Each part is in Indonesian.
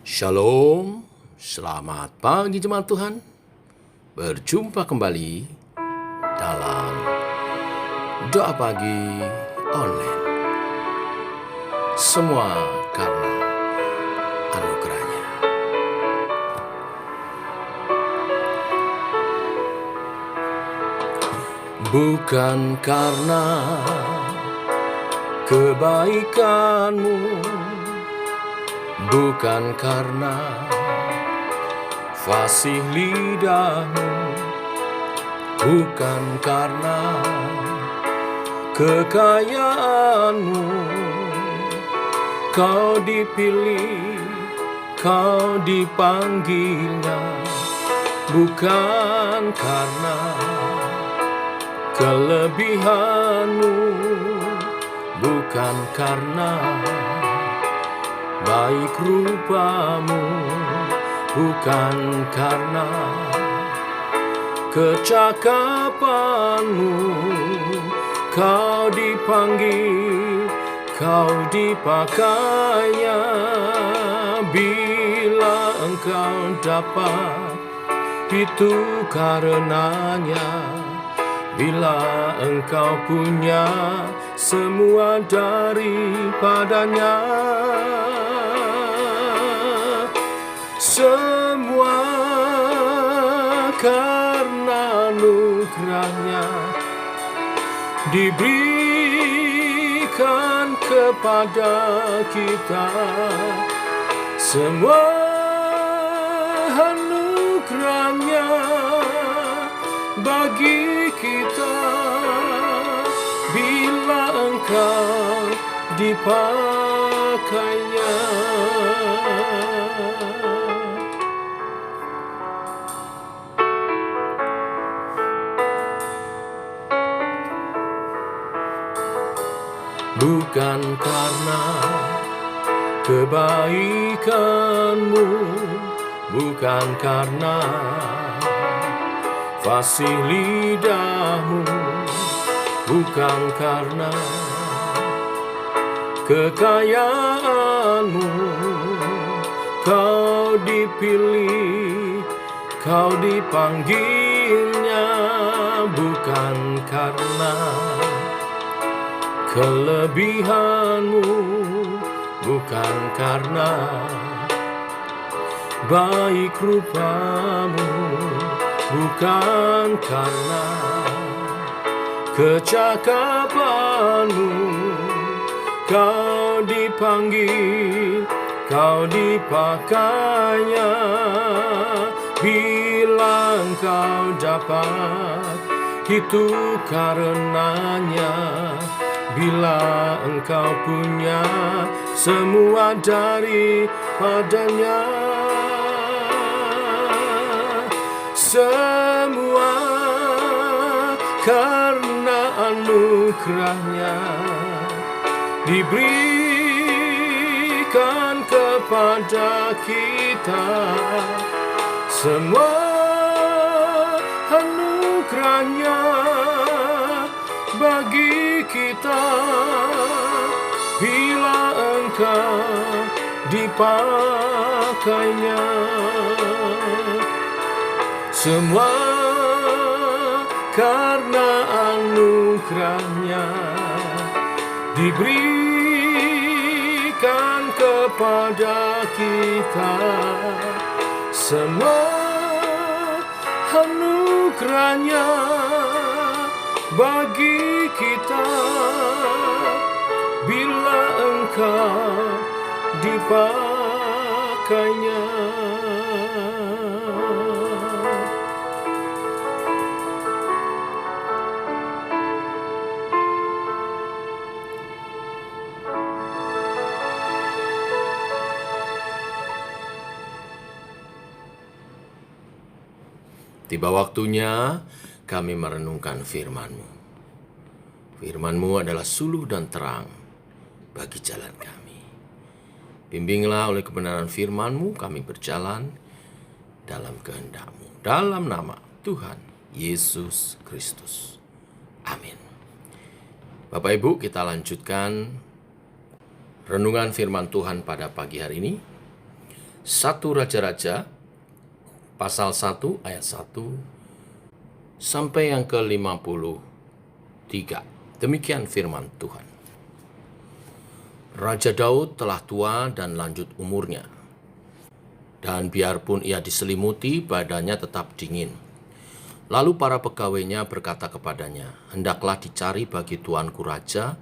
Shalom, selamat pagi jemaat Tuhan. Berjumpa kembali dalam doa pagi online. Semua karena anugerahnya. Bukan karena kebaikanmu, bukan karena fasih lidahmu, bukan karena kekayaanmu, kau dipilih, kau dipanggilnya, bukan karena kelebihanmu, bukan karena baik rupamu, bukan karena kecakapanmu, kau dipanggil, kau dipakainya. Bila engkau dapat, itu karenanya. Bila engkau punya semua daripadanya, semua karena anugerahnya diberikan kepada kita. Semua anugerahnya bagi kita, bila engkau dipakainya. Bukan karena kebaikanmu, bukan karena fasih lidahmu, bukan karena kekayaanmu, kau dipilih, kau dipanggilnya, bukan karena kelebihanmu, bukan karena baik rupamu, bukan karena kecakapanmu, kau dipanggil, kau dipakainya. Bila engkau dapat, itu karenanya. Bila engkau punya semua daripadanya, semua karena anugerahnya diberikan kepada kita. Semua anugerahnya bagi kita, bila engkau dipakainya. Semua karena anugerahnya diberikan kepada kita. Semua anugerahnya bagi kita, bila engkau dipakainya. Tiba waktunya kami merenungkan firman-Mu. Firman-Mu adalah suluh dan terang bagi jalan kami. Bimbinglah oleh kebenaran firman-Mu kami berjalan dalam kehendak-Mu. Dalam nama Tuhan Yesus Kristus. Amin. Bapak Ibu, kita lanjutkan renungan firman Tuhan pada pagi hari ini. 1 Raja-Raja pasal 1 ayat 1 sampai yang ke-53. Demikian firman Tuhan. Raja Daud telah tua dan lanjut umurnya, dan biarpun ia diselimuti, badannya tetap dingin. Lalu para pegawainya berkata kepadanya, "Hendaklah dicari bagi tuanku raja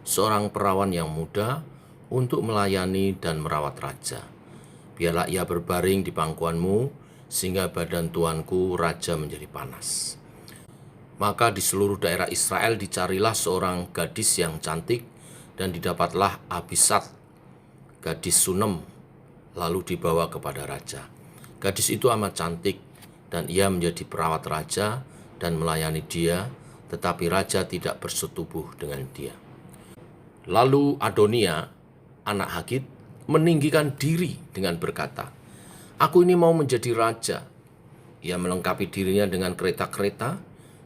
seorang perawan yang muda untuk melayani dan merawat raja. Biarlah ia berbaring di pangkuanmu, sehingga badan tuanku raja menjadi panas." Maka di seluruh daerah Israel dicarilah seorang gadis yang cantik, dan didapatlah Abisag, gadis Sunem, lalu dibawa kepada raja. Gadis itu amat cantik, dan ia menjadi perawat raja dan melayani dia, tetapi raja tidak bersetubuh dengan dia. Lalu Adonia, anak Hagit, meninggikan diri dengan berkata, "Aku ini mau menjadi raja." Ia melengkapi dirinya dengan kereta-kereta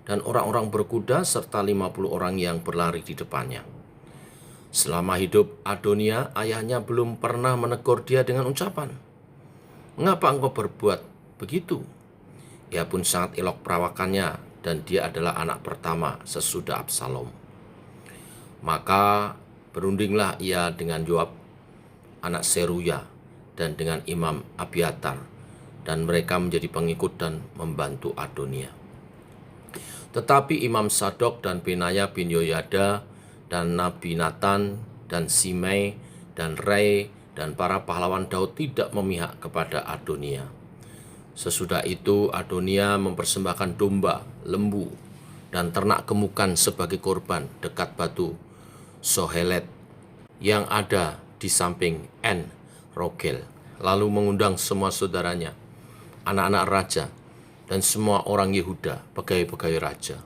dan orang-orang berkuda serta 50 orang yang berlari di depannya. Selama hidup Adonia, ayahnya belum pernah menegur dia dengan ucapan, "Mengapa engkau berbuat begitu?" Ia pun sangat elok perawakannya, dan dia adalah anak pertama sesudah Absalom. Maka berundinglah ia dengan Yoab, anak Seruya, dan dengan Imam Abiatar, dan mereka menjadi pengikut dan membantu Adonia. Tetapi Imam Sadok dan Benaya bin Yoyada dan Nabi Nathan dan Simei dan Rei dan para pahlawan Daud tidak memihak kepada Adonia. Sesudah itu Adonia mempersembahkan domba, lembu, dan ternak gemukan sebagai korban dekat batu Sohelet yang ada di samping En Rogel, lalu mengundang semua saudaranya, anak-anak raja, dan semua orang Yehuda, pegawai-pegawai raja.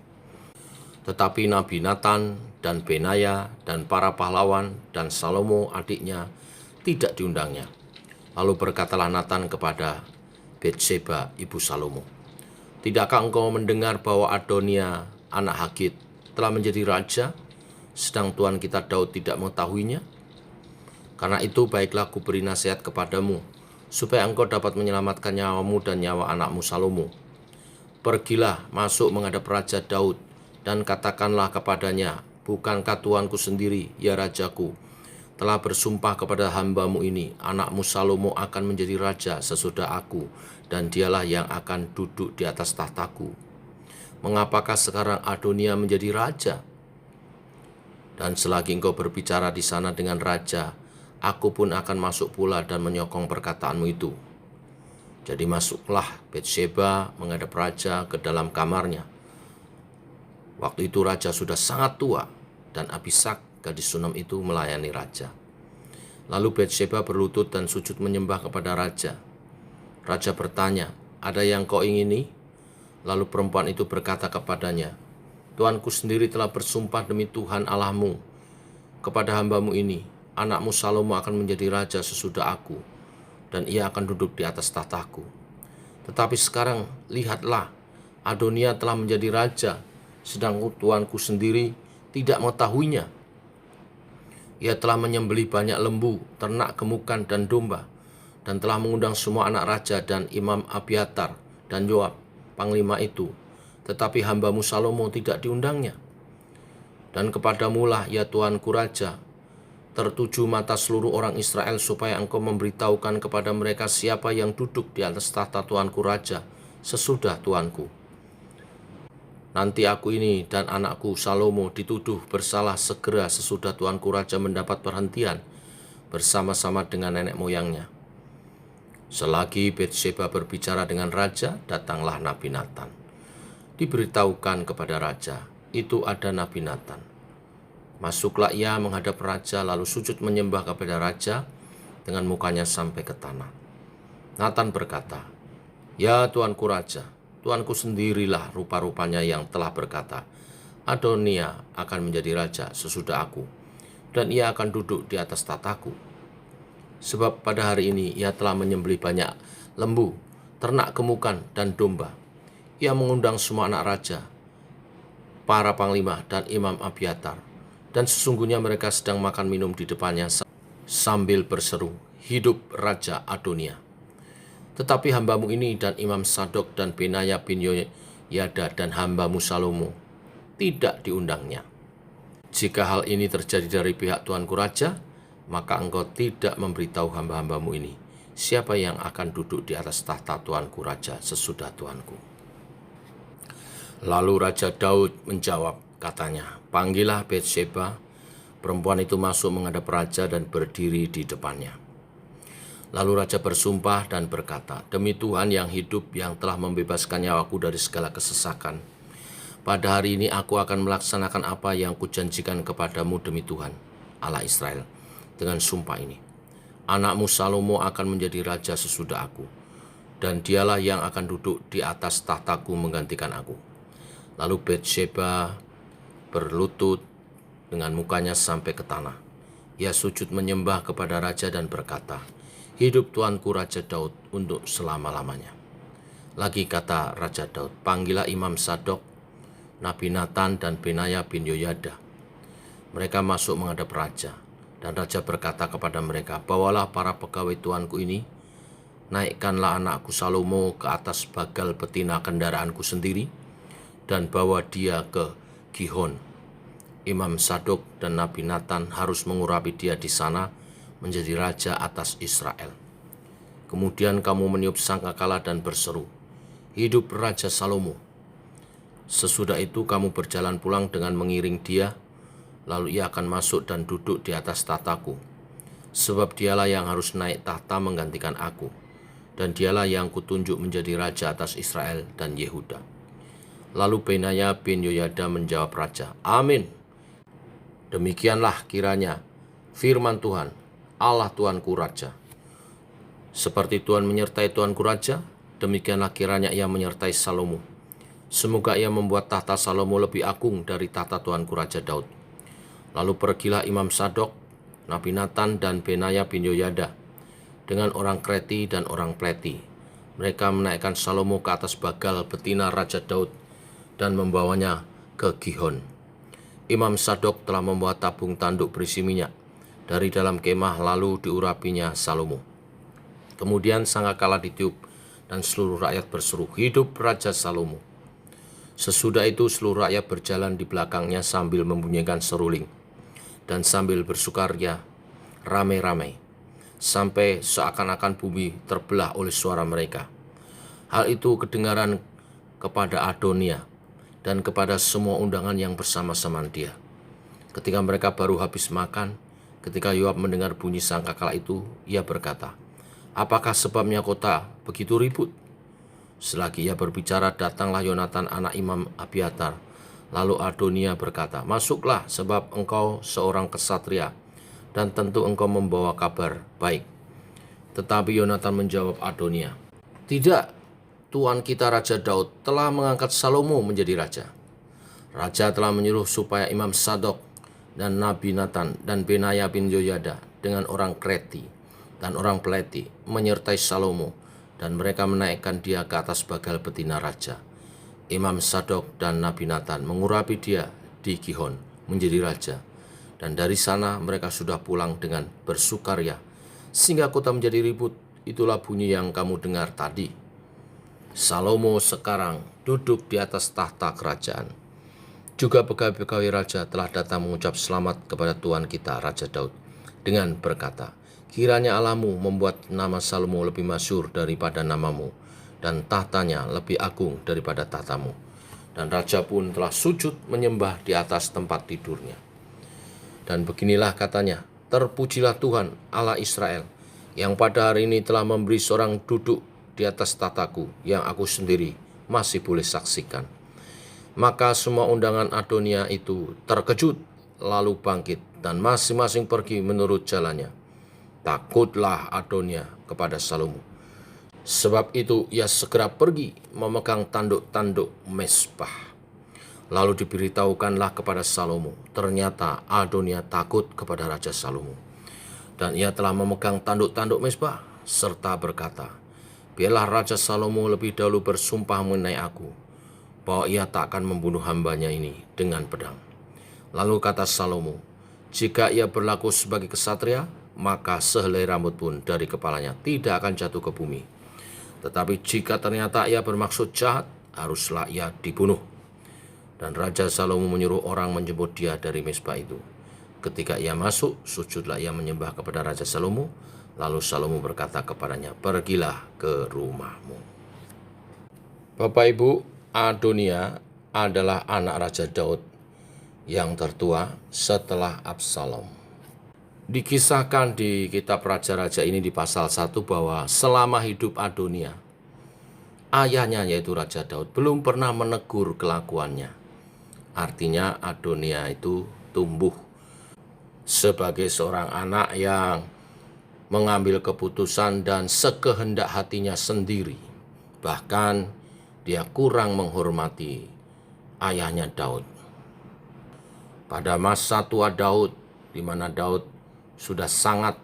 Tetapi Nabi Nathan dan Benaya dan para pahlawan dan Salomo adiknya tidak diundangnya. Lalu berkatalah Nathan kepada Betseba ibu Salomo, "Tidakkah engkau mendengar bahwa Adonia anak Hagit telah menjadi raja, sedang tuan kita Daud tidak mengetahuinya? Karena itu baiklah ku beri nasihat kepadamu, supaya engkau dapat menyelamatkan nyawamu dan nyawa anakmu Salomo. Pergilah masuk menghadap Raja Daud, dan katakanlah kepadanya, bukankah tuanku sendiri, ya rajaku, telah bersumpah kepada hambamu ini, anakmu Salomo akan menjadi raja sesudah aku, dan dialah yang akan duduk di atas tahtaku. Mengapakah sekarang Adonia menjadi raja? Dan selagi engkau berbicara di sana dengan raja, aku pun akan masuk pula dan menyokong perkataanmu itu." Jadi masuklah Betseba menghadap raja ke dalam kamarnya. Waktu itu raja sudah sangat tua, dan Abisag, gadis Sunem itu, melayani raja. Lalu Betseba berlutut dan sujud menyembah kepada raja. Raja bertanya, "Ada yang kau ingini?" Lalu perempuan itu berkata kepadanya, "Tuanku sendiri telah bersumpah demi Tuhan Allahmu kepada hambamu ini, anakmu Salomo akan menjadi raja sesudah aku, dan ia akan duduk di atas tahtaku. Tetapi sekarang lihatlah, Adonia telah menjadi raja, sedang tuanku sendiri tidak mengetahuinya. Ia telah menyembelih banyak lembu, ternak gemukan, dan domba, dan telah mengundang semua anak raja dan Imam Abiatar dan Yoab, panglima itu, tetapi hambamu Salomo tidak diundangnya. Dan kepadamulah, ya tuanku raja, tertuju mata seluruh orang Israel, supaya engkau memberitahukan kepada mereka siapa yang duduk di atas tahta tuanku raja sesudah tuanku. Nanti aku ini dan anakku Salomo dituduh bersalah segera sesudah tuanku raja mendapat perhentian bersama-sama dengan nenek moyangnya." Selagi Betseba berbicara dengan raja, datanglah Nabi Nathan. Diberitahukan kepada raja, "Itu ada Nabi Nathan." Masuklah ia menghadap raja, lalu sujud menyembah kepada raja dengan mukanya sampai ke tanah. Nathan berkata, "Ya tuanku raja, tuanku sendirilah rupa-rupanya yang telah berkata, Adonia akan menjadi raja sesudah aku, dan ia akan duduk di atas tahtaku. Sebab pada hari ini ia telah menyembelih banyak lembu, ternak gemukan, dan domba. Ia mengundang semua anak raja, para panglima, dan Imam Abiatar, dan sesungguhnya mereka sedang makan minum di depannya sambil berseru, 'Hidup Raja Adonia!' Tetapi hambamu ini dan Imam Sadok dan Benaya bin Yoyada dan hambamu Salomo tidak diundangnya. Jika hal ini terjadi dari pihak Tuanku Raja, maka engkau tidak memberitahu hamba-hambamu ini siapa yang akan duduk di atas tahta Tuanku Raja sesudah Tuanku. Lalu Raja Daud menjawab, katanya, panggillah Batsheba. Perempuan itu masuk menghadap raja dan berdiri di depannya. Lalu raja bersumpah dan berkata, demi Tuhan yang hidup yang telah membebaskan nyawaku dari segala kesesakan, pada hari ini aku akan melaksanakan apa yang kujanjikan kepadamu demi Tuhan, Allah Israel, dengan sumpah ini. Anakmu Salomo akan menjadi raja sesudah aku, dan dialah yang akan duduk di atas tahtaku menggantikan aku. Lalu Batsheba berlutut dengan mukanya sampai ke tanah. Ia sujud menyembah kepada raja dan berkata, hidup Tuanku Raja Daud untuk selama-lamanya. Lagi kata Raja Daud, panggillah Imam Sadok, Nabi Nathan dan Benaya bin Yoyada. Mereka masuk menghadap raja, dan raja berkata kepada mereka, bawalah para pegawai tuanku ini, naikkanlah anakku Salomo ke atas bagal betina kendaraanku sendiri, dan bawa dia ke Gihon. Imam Sadok dan Nabi Nathan harus mengurapi dia di sana menjadi raja atas Israel. Kemudian kamu meniup sangkakala dan berseru, hidup Raja Salomo. Sesudah itu kamu berjalan pulang dengan mengiring dia, lalu ia akan masuk dan duduk di atas tahtaku. Sebab dialah yang harus naik tahta menggantikan aku, dan dialah yang kutunjuk menjadi raja atas Israel dan Yehuda. Lalu Benaya bin Yoyada menjawab raja, amin. Demikianlah kiranya firman Tuhan, Allah Tuanku Raja. Seperti Tuhan menyertai Tuanku Raja, demikianlah kiranya ia menyertai Salomo. Semoga ia membuat tahta Salomo lebih agung dari tahta Tuanku Raja Daud. Lalu pergilah Imam Sadok, Nabi Nathan dan Benaya bin Yoyada dengan orang Kreti dan orang Pleti. Mereka menaikkan Salomo ke atas bagal betina Raja Daud dan membawanya ke Gihon. Imam Sadok telah membawa tabung tanduk berisi minyak dari dalam kemah, lalu diurapinya Salomo. Kemudian sangkakala ditiup dan seluruh rakyat berseru, hidup Raja Salomo. Sesudah itu seluruh rakyat berjalan di belakangnya sambil membunyikan seruling dan sambil bersukaria ramai-ramai, sampai seakan-akan bumi terbelah oleh suara mereka. Hal itu kedengaran kepada Adonia dan kepada semua undangan yang bersama-sama dia. Ketika mereka baru habis makan, ketika Yoab mendengar bunyi sangkakala itu, ia berkata, apakah sebabnya kota begitu ribut? Selagi ia berbicara, datanglah Yonatan anak Imam Abiatar. Lalu Adonia berkata, masuklah sebab engkau seorang kesatria, dan tentu engkau membawa kabar baik. Tetapi Yonatan menjawab Adonia, tidak, Tuan kita Raja Daud telah mengangkat Salomo menjadi raja. Raja telah menyuruh supaya Imam Sadok dan Nabi Nathan dan Benaya bin Yoyada dengan orang Kreti dan orang Pleti menyertai Salomo, dan mereka menaikkan dia ke atas bagal betina raja. Imam Sadok dan Nabi Nathan mengurapi dia di Gihon menjadi raja, dan dari sana mereka sudah pulang dengan bersukaria, sehingga kota menjadi ribut. Itulah bunyi yang kamu dengar tadi. Salomo sekarang duduk di atas tahta kerajaan. Juga pegawai-pegawai raja telah datang mengucap selamat kepada Tuhan kita Raja Daud dengan berkata, kiranya Allahmu membuat nama Salomo lebih masyhur daripada namamu, dan tahtanya lebih agung daripada tahtamu. Dan raja pun telah sujud menyembah di atas tempat tidurnya. Dan beginilah katanya, terpujilah Tuhan Allah Israel, yang pada hari ini telah memberi seorang duduk di atas tahtaku yang aku sendiri masih boleh saksikan. Maka semua undangan Adonia itu terkejut, lalu bangkit, dan masing-masing pergi menurut jalannya. Takutlah Adonia kepada Salomo. Sebab itu ia segera pergi memegang tanduk-tanduk mezbah. Lalu diberitahukanlah kepada Salomo, ternyata Adonia takut kepada Raja Salomo. Dan ia telah memegang tanduk-tanduk mezbah, serta berkata, biarlah Raja Salomo lebih dahulu bersumpah mengenai aku, bahwa ia tak akan membunuh hambanya ini dengan pedang. Lalu kata Salomo, jika ia berlaku sebagai kesatria, maka sehelai rambut pun dari kepalanya tidak akan jatuh ke bumi. Tetapi jika ternyata ia bermaksud jahat, haruslah ia dibunuh. Dan Raja Salomo menyuruh orang menjemput dia dari mezbah itu. Ketika ia masuk, sujudlah ia menyembah kepada Raja Salomo. Lalu Salomo berkata kepadanya, "Pergilah ke rumahmu." Bapak Ibu, Adonia adalah anak Raja Daud yang tertua setelah Absalom. Dikisahkan di kitab Raja-Raja ini di pasal 1 bahwa selama hidup Adonia, ayahnya yaitu Raja Daud belum pernah menegur kelakuannya. Artinya Adonia itu tumbuh sebagai seorang anak yang mengambil keputusan dan sekehendak hatinya sendiri. Bahkan dia kurang menghormati ayahnya Daud. Pada masa tua Daud, di mana Daud sudah sangat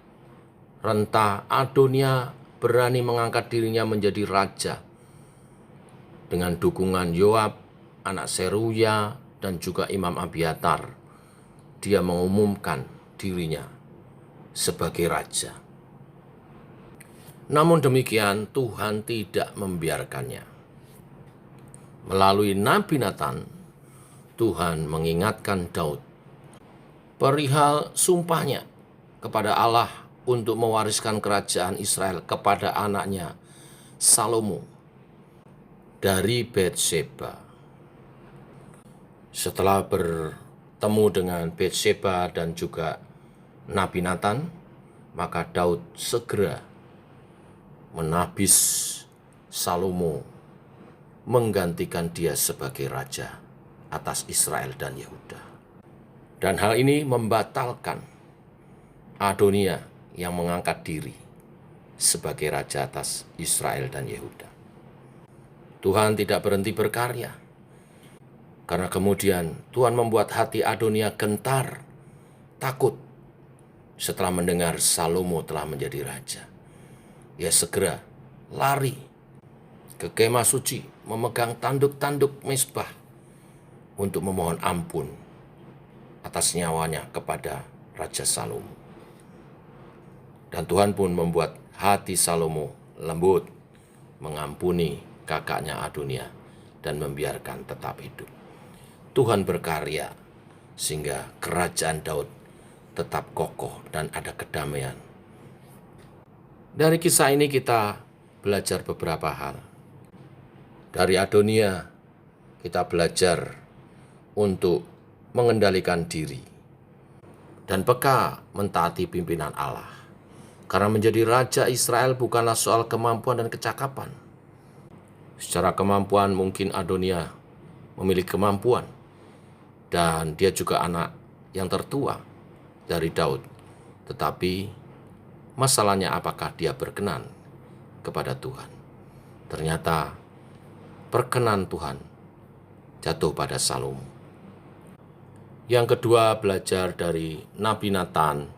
renta, Adonia berani mengangkat dirinya menjadi raja. Dengan dukungan Yoab, anak Seruya, dan juga Imam Abiatar, dia mengumumkan dirinya sebagai raja. Namun demikian, Tuhan tidak membiarkannya. Melalui Nabi Natan, Tuhan mengingatkan Daud perihal sumpahnya kepada Allah untuk mewariskan kerajaan Israel kepada anaknya Salomo dari Betseba. Setelah bertemu dengan Betseba dan juga Nabi Natan, maka Daud segera menabis Salomo, menggantikan dia sebagai raja atas Israel dan Yehuda. Dan hal ini membatalkan Adonia yang mengangkat diri sebagai raja atas Israel dan Yehuda. Tuhan tidak berhenti berkarya, karena kemudian Tuhan membuat hati Adonia gentar, takut setelah mendengar Salomo telah menjadi raja. Ia segera lari ke kemah suci, memegang tanduk-tanduk mezbah untuk memohon ampun atas nyawanya kepada Raja Salomo. Dan Tuhan pun membuat hati Salomo lembut, mengampuni kakaknya Adonia dan membiarkan tetap hidup. Tuhan berkarya sehingga kerajaan Daud tetap kokoh dan ada kedamaian. Dari kisah ini kita belajar beberapa hal. Dari Adonia kita belajar untuk mengendalikan diri dan peka mentaati pimpinan Allah. Karena menjadi raja Israel bukanlah soal kemampuan dan kecakapan. Secara kemampuan mungkin Adonia memiliki kemampuan dan dia juga anak yang tertua dari Daud. Tetapi masalahnya apakah dia berkenan kepada Tuhan? Ternyata perkenan Tuhan jatuh pada Salomo. Yang kedua, belajar dari Nabi Natan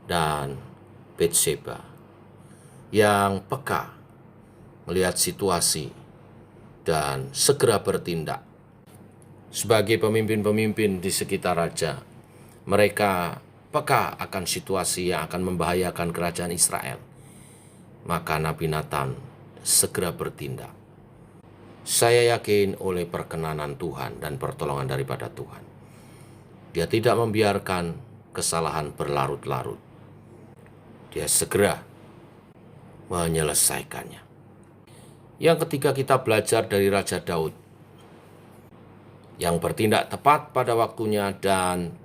dan Betseba yang peka melihat situasi dan segera bertindak. Sebagai pemimpin-pemimpin di sekitar raja, mereka peka akan situasi yang akan membahayakan kerajaan Israel. Maka Nabi Natan segera bertindak. Saya yakin oleh perkenanan Tuhan dan pertolongan daripada Tuhan, dia tidak membiarkan kesalahan berlarut-larut. Dia segera menyelesaikannya. Yang ketiga, kita belajar dari Raja Daud yang bertindak tepat pada waktunya dan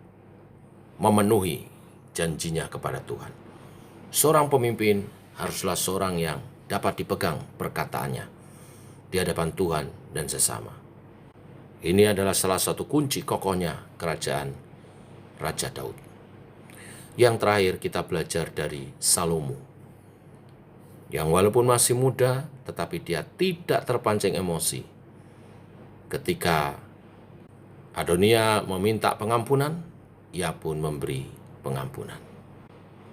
memenuhi janjinya kepada Tuhan. Seorang pemimpin haruslah seorang yang dapat dipegang perkataannya di hadapan Tuhan dan sesama. Ini adalah salah satu kunci kokohnya kerajaan Raja Daud. Yang terakhir, kita belajar dari Salomo, yang walaupun masih muda, tetapi dia tidak terpancing emosi. Ketika Adonia meminta pengampunan, ia pun memberi pengampunan.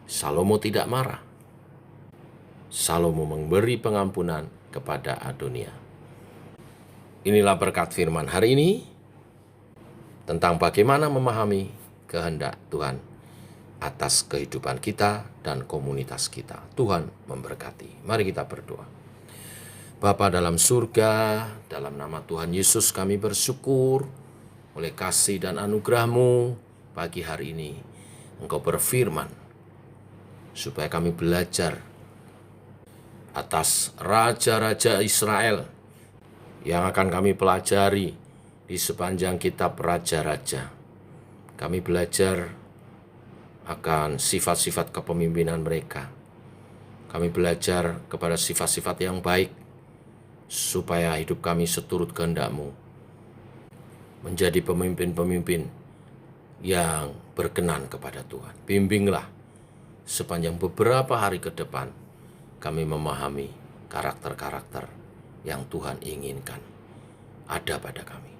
Salomo tidak marah. Salomo memberi pengampunan kepada Adonia. Inilah berkat firman hari ini tentang bagaimana memahami kehendak Tuhan atas kehidupan kita dan komunitas kita. Tuhan memberkati. Mari kita berdoa. Bapa dalam surga, dalam nama Tuhan Yesus kami bersyukur oleh kasih dan anugerah-Mu pagi hari ini. Engkau berfirman, supaya kami belajar atas raja-raja Israel yang akan kami pelajari di sepanjang kitab Raja-Raja. Kami belajar akan sifat-sifat kepemimpinan mereka. Kami belajar kepada sifat-sifat yang baik, supaya hidup kami seturut kehendak-Mu, menjadi pemimpin-pemimpin yang berkenan kepada Tuhan. Bimbinglah sepanjang beberapa hari ke depan kami memahami karakter-karakter yang Tuhan inginkan ada pada kami.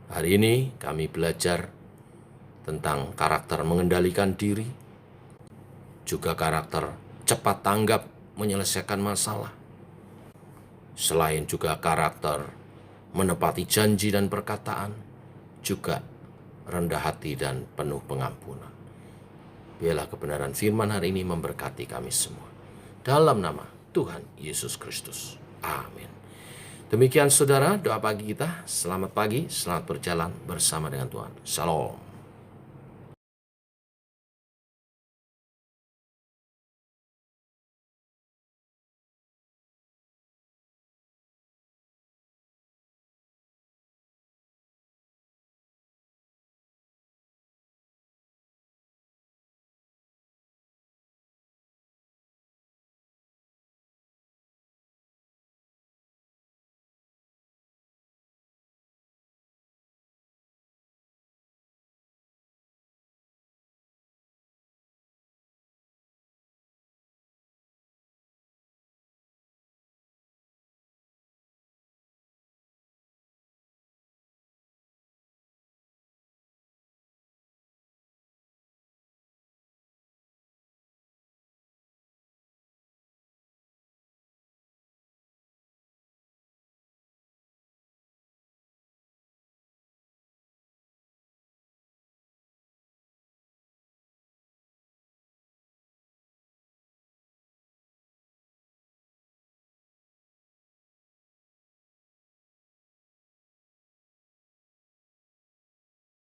Hari ini kami belajar tentang karakter mengendalikan diri, juga karakter cepat tanggap menyelesaikan masalah, selain juga karakter menepati janji dan perkataan, juga rendah hati dan penuh pengampunan. Biarlah kebenaran firman hari ini memberkati kami semua. Dalam nama Tuhan Yesus Kristus. Amin. Demikian saudara, doa pagi kita. Selamat pagi, selamat berjalan bersama dengan Tuhan. Shalom.